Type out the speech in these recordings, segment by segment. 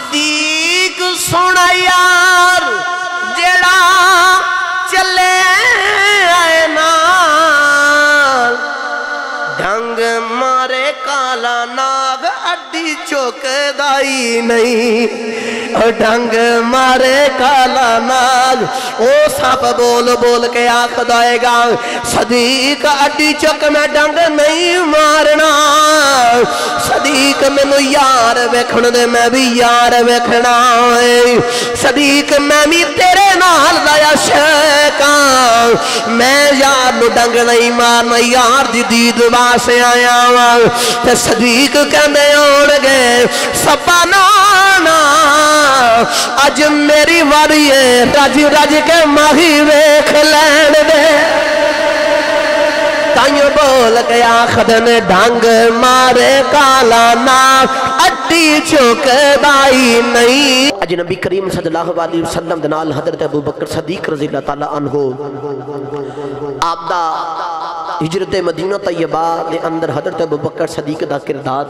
صدیق سونا یار جڑا چلے آئے نال ڈھنگ مارے کالا ناگ اڈی چوک دائی نہیں ڈھنگ مارے کالا ناگ او ساپ بول بول کے آنکھ دائے گا صدیق اڈی چوک میں ڈھنگ نہیں مارنا صدیق میں نو یار ویکھن دے میں بھی یار ویکھنا صدیق میں بھی تیرے نال دایا شیکاں میں یار نو ڈھنگ نہیں مارنا یار دی دید واسے آیا تے صدیق کہنے اوڑ گئے سپانانا اج میری واری ہے رج رج کے ماہی ویکھ لین دے تائیوں بول کے آخدن ڈھنگ مارے کالا ناگ اڈی چوک دائی نہیں اج نبی کریم صلی اللہ علیہ وسلم دنال حضرت ابو بکر صدیق رضی اللہ تعالیٰ عنہ آپ دا ہجرت مدینہ طیبہ دے اندر حضرت ابو بکر صدیق دا کردار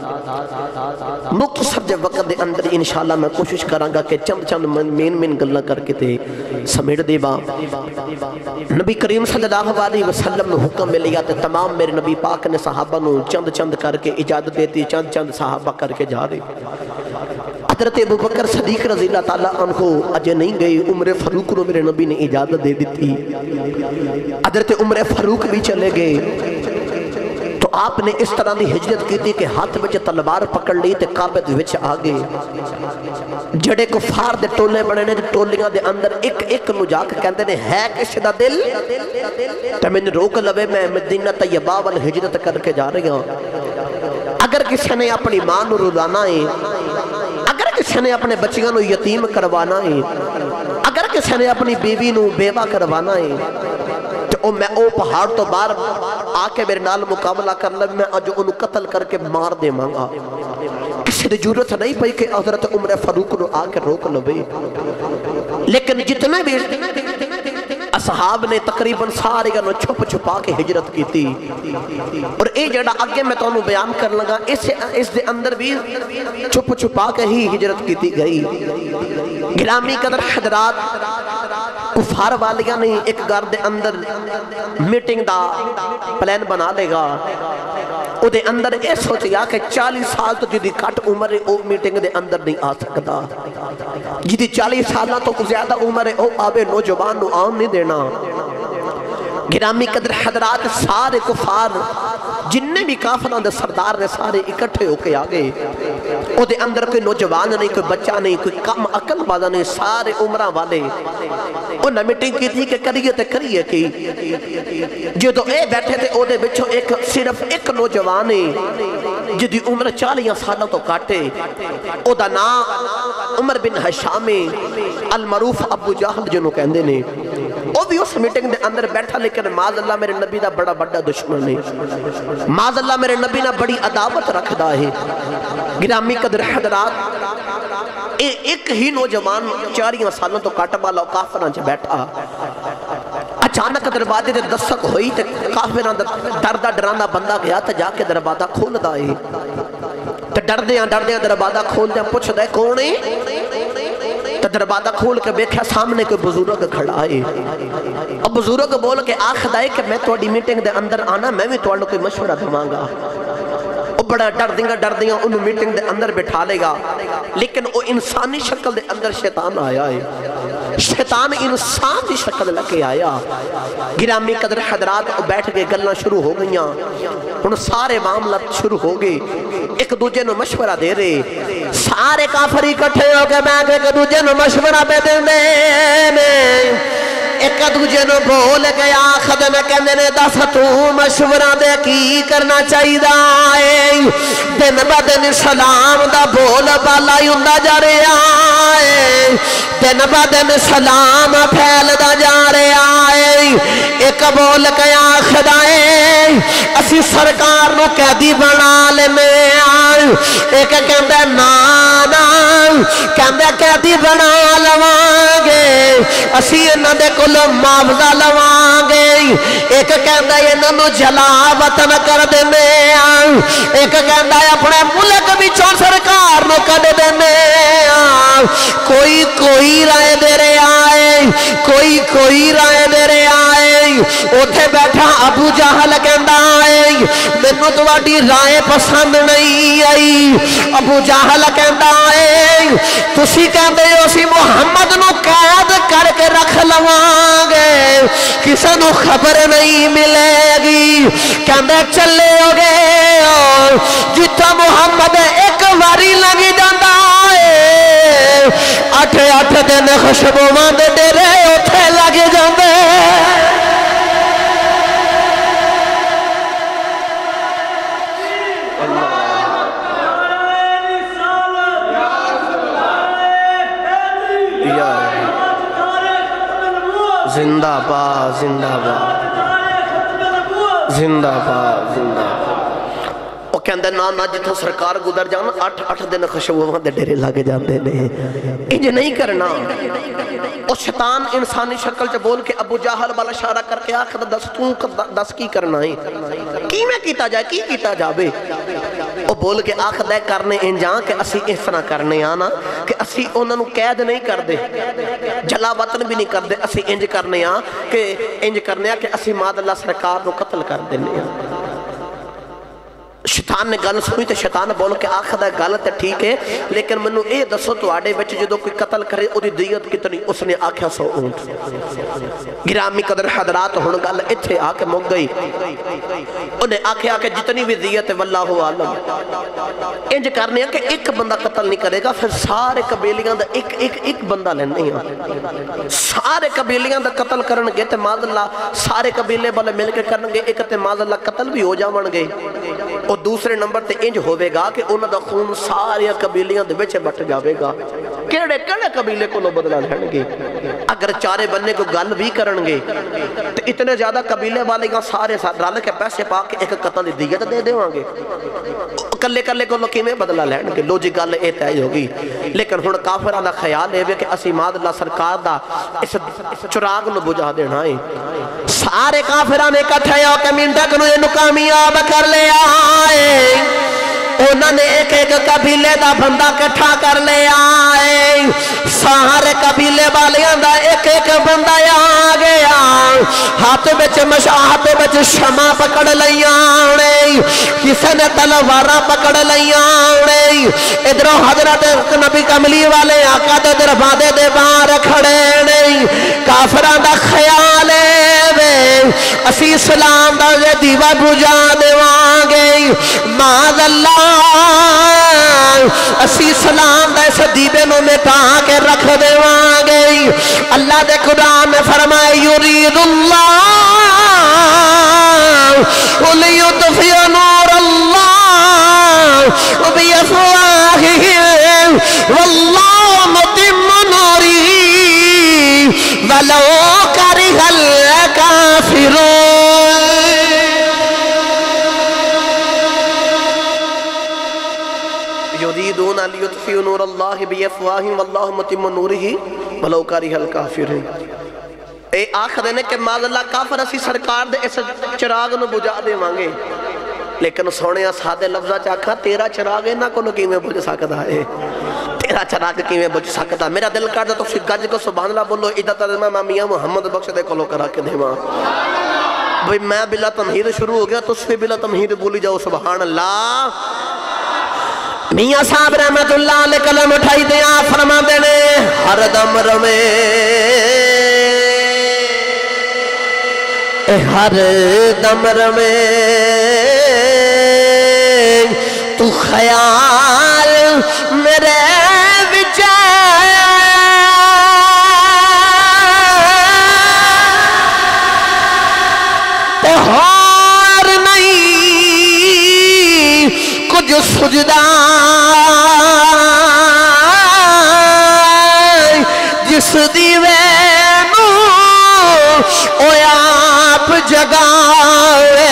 مختصر جب وقت دے اندر انشاءاللہ میں کوشش کرانگا کہ چند چند مین گلہ کر کے تے سمیٹ دے با نبی کریم صلی اللہ علیہ وسلم نے حکم میں لیا تے تمام میرے نبی پاک نے صحابہ نو چند چند کر کے اجازت دیتی چند چند صحابہ کر کے جا رہے حضرت ابو بکر صدیق رضی اللہ تعالیٰ عنہ اجے نہیں گئی عمر فاروق نو میرے نبی نے اجازت دے دیتی حضرت عمر فاروق بھی چلے گئے تو آپ نے اس طرح دی ہجرت کی تھی کہ ہاتھ بچے تلوار پکڑ لی تے کعبے دے وچ آگے جڑے کفار دے ٹولے بڑے نے ٹولیاں دے اندر ایک ایک نو جا کے کہندے نے ہے کس دا دل تے میں روک لوے میں مدینہ طیبہ وال ہجرت کر کے جا رہی ہوں اگر کسی نے اپنی ماں نو رلانا ہے اگر کسی نے اپنے بچیاں نو یتیم کروانا ہے اگر کسی نے اپنی بیوی نو بیوہ کروانا ہے تو میں او پہاڑ تو بار آکے میرے نال مقابلہ کر لیں میں جو انہوں قتل کر کے مار دے مانگا کسی نے ضرورت نہیں پئی کہ حضرت عمر فاروق نو آکے روک لو بے لیکن جتنے بھی اصحاب نے تقریباً سارے گا چھپ چھپا کے ہجرت کی تھی اور اے جڑا آگے میں تو انہوں بیان کر لگا اس دے اندر بھی چھپ چھپا کے ہی ہجرت کی تھی گئی گرامی قدر حضرات کفار والیاں نہیں ایک گھر دے اندر میٹنگ دا پلان بنا لے گا او دے اندر اے سوچیا کہ 40 سال تو جدی کٹ عمر ہے او میٹنگ دے اندر نہیں آ سکتا جدی 40 سالہ تو زیادہ عمر ہے او آبے نوجوان نو آن نہیں دینا گرامی قدر حضرات سارے کفار جننے بھی کافران دے سردار نے سارے اکٹھے ہو کے آگے او دے اندر کوئی نوجوان نہیں کوئی بچہ نہیں کوئی کم عقل والا نہیں سارے عمرہ والے انہوں نے میٹنگ کی تھی کہ کریے تے کریے کی جو تو اے بیٹھے تھے او دے بچوں صرف ایک نوجوان ہے جدی عمر 40 سالوں تو کاٹے او دا نا عمر بن حشام المعروف ابو جہل جنہوں کہندے نے وہ بھی اس میٹنگ دے اندر بیٹھا لیکن معاذ اللہ میرے نبی دا بڑا بڑا دشمن ہے معاذ اللہ میرے نبی نے بڑی عداوت رکھ دا ہے گرامی قدر حضرات ایک ہی نوجوان 40 سالوں تو کاٹ والا کافران چ بیٹھا اچانک دروازے دے دستک ہوئی تے کافران ڈردا ڈرانا بندہ گیا تے جا کے دروازہ کھول دا ہے تے ڈردیاں دروازہ کھول دیا پوچھ دے کون ہے تو دروازہ کھول کے بیٹھا سامنے کوئی بزرگ کھڑا ہے اب بزرگ بول کے آخد آئے کہ میں توڑی میٹنگ دے اندر آنا میں بھی توڑا کوئی مشورہ دمانگا وہ بڑا ڈردیاں انہوں میٹنگ دے اندر بٹھا لے گا لیکن وہ انسانی شکل دے اندر شیطان آیا ہے شیطان انسان دی شکل لگے آیا گرامی قدر حضرات بیٹھ گئے گلنا شروع ہو گئیاں ان سارے معاملات شروع ہو گئے ایک دوجہ نو مشورہ دے رہے سارے کافری کٹھے ہو کے بیٹھ ایک دوجہ نو مشورہ دے دے ایک دوجہ نو بول گیا خدمہ کہنے نے دس تو مشورہ دے کی کرنا چاہی دائے دن بدن سلام دا بول بالا یوندہ جا رہے آئے دن بدن سلام پھیل دا جا رہے آئے ایک بول گیا خدائے اسی سرکار نو قیدی بنا لینے ایک کہندہ نانا کہندہ قیدی بنا لوانگے اسی انہاں دے کولوں معاوضہ لوانگے ایک کہندہ انہاں نو جلا وطن کر دینے ایک کہندہ اپنے ملک وچوں سرکار نو کڈ دینے کوئی رائے دے رہے آئے کوئی رائے دے رہے آئے اوتھے بیٹھا ابو جہل کہندا آئے مینوں تواڈی رائے پسند نہیں آئی ابو جہل کہندا آئے تسی کہندے ہو اسی محمد نو قید کر کے رکھ لواں گے کسے نو خبر نہیں ملے گی کہندے چلے ہو گے جتھا محمد ایک واری لگی جاندا ہے 8 دن خوشبواں دے ڈیرے اوتھے لگ جاندے زندہ باد زندہ باد زندہ باد زندہ باد وہ کہندے نا جتھوں سرکار گزر جان 8 دن خوشبواں دے ڈیرے لگ جاندے نے انج نہیں کرنا وہ شیطان انسانی شکل چ بول کے ابو جہل والا اشارہ کر کے آخر دس کی کرنا ہے کی میں کیتا جائے کی کیتا جاوے وہ بول کے آخر دے کرنے انجاں کہ اسی اس طرح کرنے آنا کہ اسی انہوں نے قید نہیں کر دے جلا وطن بھی نہیں کر دے اسی انج کرنے آ کہ انج کرنے آ کہ اسی ماد اللہ سرکار نو قتل کر دینے آ شیطان نے گل سنی تو شیطان بول کے آخر ہے گل تے ٹھیک ہے لیکن منو اے دسو تو آڑے وچ جدو کوئی قتل کرے او دی دیت کتنی اس نے آکھیا 100 اونٹ گرامی قدر حضرات ہن گل ایتھے آ کے مک گئی انہیں آکھیا کہ جتنی بھی دیت ہے واللہ عالم انج کرنے ہیں کہ ایک بندہ قتل نہیں کرے گا پھر سارے قبیلیاں دا ایک بندہ لینے ہیں سارے قبیلیاں دا قتل کرن گے تے ماذ اللہ سارے قبیلے والے مل کے کرن گے ایک تے ماذ اللہ قتل بھی ہو جاون گے اور دوسرے نمبر تے انج ہوئے گا کہ انہوں دا خون سارے قبیلیاں دے بچے بٹ جاوے گا کیڑے قبیلے کو لو بدلا لہن گے اگر چارے بننے کو گل بھی کرن گے تو اتنے زیادہ قبیلے والے گا سارے ساتھ رال کے پیسے پا کے ایک قتل دیت دے دے ہوں گے کلے کو لوکی میں بدلا لہن گے لو جی گل اے تائی ہوگی لیکن ہن کافر اللہ خیال ہے کہ اسی ماد اللہ سرکار دا اس چراغ نو بجھا دینا ہے سارے کافرانے کٹھے ہو کہ منڈک نو یہ کامیاب کر لے آئے انہوں نے ایک قبیلے دا بندہ کٹھا کر لے آئے سارے قبیلے والیاں دا ایک بندہ آ گیا ہاتھ بچ شمع پکڑ لیاں کسی نے تلوارہ پکڑ لیاں ادھروں حضرت نبی کملی والے آقا دے دروازے دے باہر کھڑے نہیں کافراں دا خیال ہے اسی اسلام دا دیوا بجھا دیواں گے معاذ اللہ اسی اسلام دا اس دیوے نو مٹا کے رکھ دیواں گے اللہ دے قرآن میں فرمائے یرید اللہ لیطفئ نور اللہ بافواہہم واللہ متم نورہ ولو کرہ الکافرون یریدون لیطفئ نور اللہ بافواہہم واللہ متم نورہ ولو کرہ الکافرون اے آخر نے کہ ماذ اللہ کافر اسی سرکار دے اس چراغ نو بجھا دے مانگے لیکن سونے سادے لفظہ چاکھا تیرا چراغ نہ کو لکی میں بجھ سکتا ہے تیرا چراغ کی میں بجھ سکتا میرا دل کرتا تو گج کو سبحان اللہ بولو عدت عظمہ میاں محمد بخش دے کلو کرا کے دے ماں بھئی میں بلا تمہید شروع ہو گیا تو اس سے بلا تمہید بولی جاؤ سبحان اللہ میاں صاحب رحمت اللہ علیہ کلم اٹھائی دیا فرما دینے ہر دم رمے ہر دم رمے تو خیال میرے وچے تے ہار نہیں کچھ سجدہ جس دیوے نو او آپ جگاوے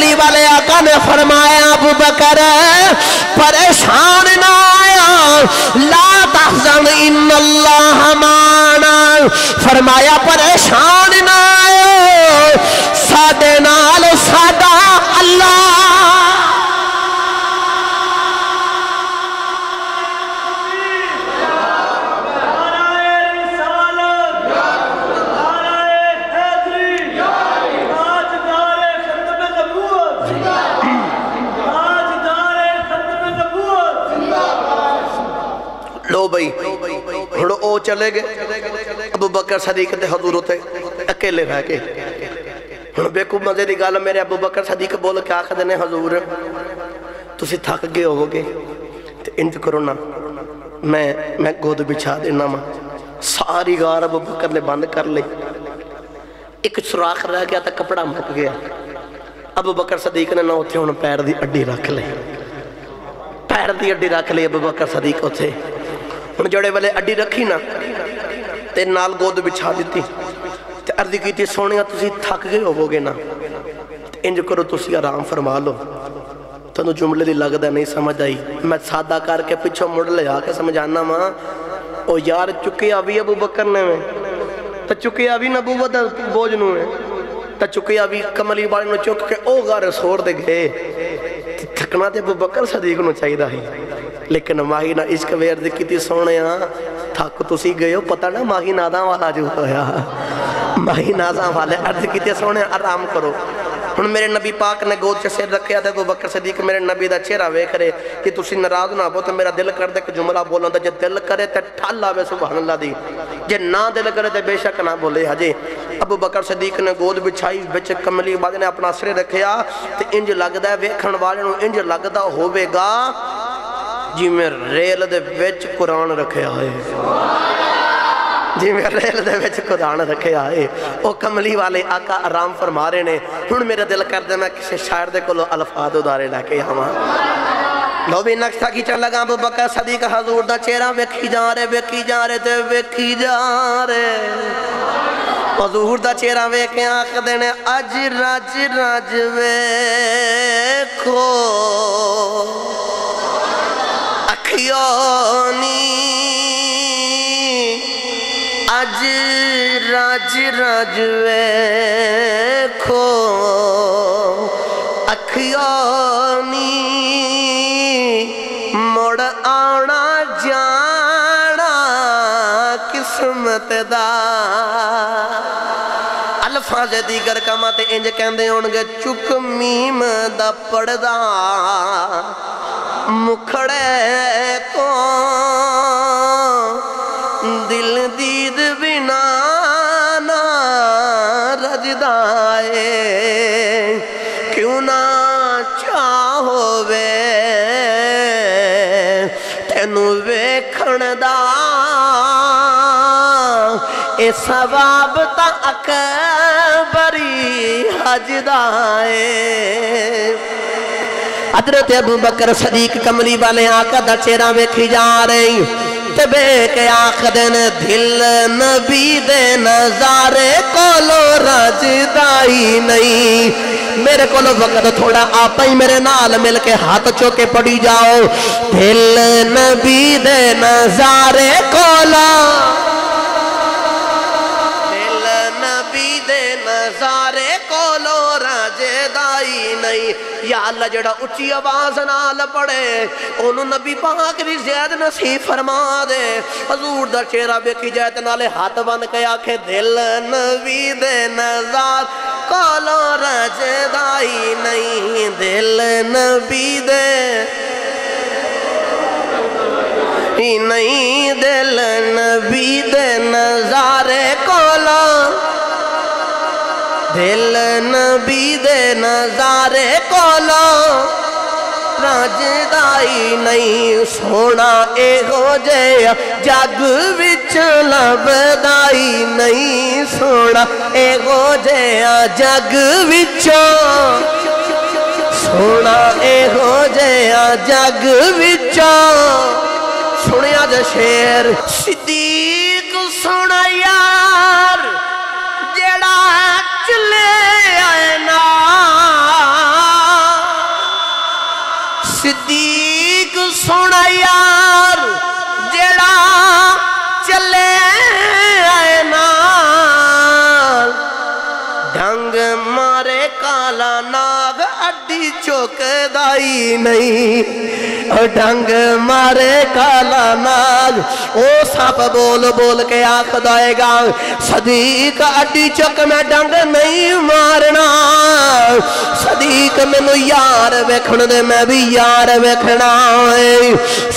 کملی والے آقا نے فرمایا ابو بکر پریشان نہ آیا، لا تحزن ان اللہ معنا، فرمایا پریشان نہ آیا، ساڈے نال ساڈا اللہ۔ لو بھئی ہن او چلے گئے، ابو بکر صدیق تے حضور ہوتے اکیلے رہ کے۔ ہن بیکو مزے دی گل میرے ابو بکر صدیق بول کے آکھدے نے حضور تسی تھک گئے ہو گے تے انج کرو نا، میں گود بچھا دینا ماں۔ ساری غار ابو بکر نے بند کر لئی، ایک سوراخ رہ گیا تا کپڑا مک گیا۔ ابو بکر صدیق نے نہ ہوتے ہن پیر دی اڈی رکھ لئی، پیر دی اڈی رکھ لئی ابو بکر صدیق ہوتے۔ ہن جڑے والے اڈی رکھی نا تے نال گود بچھا دیتی تے عرض کیتی سونیا تسی تھک گئے ہو گے نا، انج کرو تسی آرام فرما لو۔ تنو جملے دی لگدا نہیں سمجھ آئی، میں سادہ کر کے پچھو مڑ لے آ کے سمجھانا ماں او یار چکے ابھی ابو بکر نے میں تا چکے ابھی نبوت بوجھ نو ہے تا چکے ابھی کملی والے نو چک کے او غار سوڑ دے گئے۔ تھکنا تے ابو بکر صدیق نو چاہی دا ہی، لیکن ماہی نہ عشق ویرد کیتی سونے تھک تسی گئے ہو، پتہ نا ماہی ناداں والا جو ہویا، ماہی ناداں والے عرض کیتی سونے آرام کرو۔ ہن میرے نبی پاک نے گود چ سر رکھیا تے ابو بکر صدیق میرے نبی دا چہرہ ویکھ رہے کہ تسی ناراض نہ ہو تے میرا دل کر دے کہ جملہ بولنا تے جے دل کرے تے ٹھل آوے سبحان اللہ دی، جے نہ دل کرے تے بے شک نہ بولے ہجے۔ ابو بکر صدیق نے گود بچھائی، بچ کملی والے نے اپنا سر رکھیا تے انج لگدا ہے ویکھن والے نو انج لگدا ہوے گا جی میں ریل دے وچ قرآن رکھے آئے، جی میں ریل دے وچ قرآن رکھے آئے۔ او کملی والے آقا آرام فرما رہے نے۔ ہن میرا دل کر دے میں کسی شاعر دے کولو الفاظ ادارے لے کے آواں۔ لو بھی نقشہ کھینچن لگا ابو بکر صدیق حضور دا چہرہ ویکھی جا رہے تے ویکھی جا رہے، حضور دا چہرہ ویکھے آنکھ دینے اج رج رج ویکھو اکھیونی، اج رج رج ویکھو اکھیونی، مڑ آنا جانا قسمت دا۔ الفاظ دیگر کماتے انج کہندے ہونگے چک میم دا پڑدا مکھڑے کو دل دید بنا نہ رجدائے، کیوں نہ چاہو وے تینو ویکھن دا اے ثواب تا اکبری حج دائے۔ حضرت ابو بکر صدیق کملی والے آقا دا چہرہ ویکھی جا رہی تے بے کے آخدن دل نبی دے نظارے کولو رجدائی نہیں۔ میرے کولو وقت تھوڑا آپا ہی میرے نال مل کے ہاتھ چوکے پڑی جاؤ، دل نبی دے نظارے کولو، دل نبی دے نظارے کولو رجدائی نہیں۔ یا اللہ جڑا اچھی آواز نال پڑے انہوں نبی پاک دی زیاد نصیب فرما دے۔ حضور دا چہرہ بیکی جائے تے نالے ہاتھ بن کے آکھے دل نبی دے نظار کولو رجدائی نہیں، دل نبی دے نہیں، دل نبی دے نظارے کولو، دل نبی دے نظارے کولو رجدائی نہیں۔ سونا اے ہو جے جگ وچ لبدائی نہیں، سونا اے ہو جے جگ وچ، سونا اے ہو جے جگ وچ۔ سنیا جے شیر صدیق سنا یار جڑا چلے آئے نال صدیق سونا یار جڑا چلے آئے نال ڈنگ مارے کالا ناگ اڈی چوک دائی نہیں ڈنگ مارے کالا ناگ او سپ بول بول کے آنکھ دائے گا صدیق اڈی چوک میں ڈنگ نہیں مارنا صدیق میں نو یار ویکھن دے میں بھی یار ویکھنا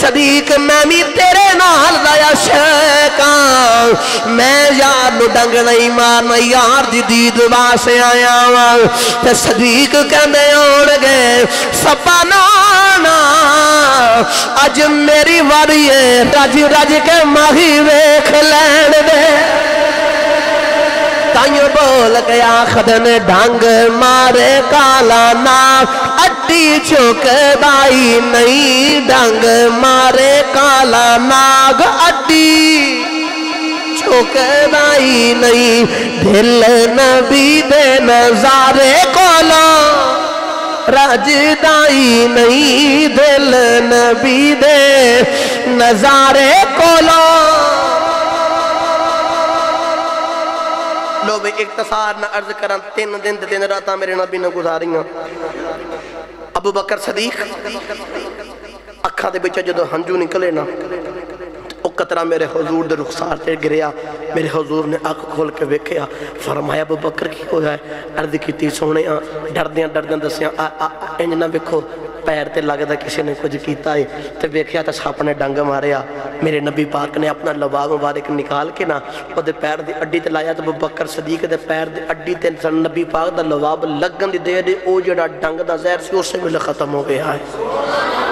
صدیق میں بھی تیرے نال دایا شیکاں میں یار نو ڈنگ نہیں مارنا یار دی دید واسے آیا تے صدیق کہنے اوڑ گئے سپا نانا اج میری واری ہے رج رج کے ماہی ویکھ لین دے تائیوں بول گیا خدن ڈھنگ مارے کالا ناگ اڈی چوک بائی نہیں ڈھنگ مارے کالا ناگ اڈی چوک بائی نہیں دل نبی دے نظارے کولا رج دائی نہیں دل نبی دے نظارے کولا لو بے اختصار نہ عرض کرن 3 دن 3 راتاں میرے نبی نے گزاریاں ابو بکر صدیق اکھاں دے بچے جدو ہنجو نکلے نا او قطرہ میرے حضور دے رخسار تے گریا میرے حضور نے آنکھ کھول کے ویکھیا فرمایا ابو بکر کی ہو جائے عرض کیتی سونے ڈردیاں دسیاں انج نہ ویکھو پیر تے لگدا کسی نے کچھ کیتا ہے تے ویکھیا تے سپ نے ڈنگ ماریا میرے نبی پاک نے اپنا لباب مبارک نکال کے نا او دے پیر دی اڈی تے لایا تے ابو بکر صدیق دے پیر دی اڈی تے نبی پاک دا لباب لگن دی دیر او جڑا ڈنگ دا زہر سی اسے ویلے ختم ہو گیا ہے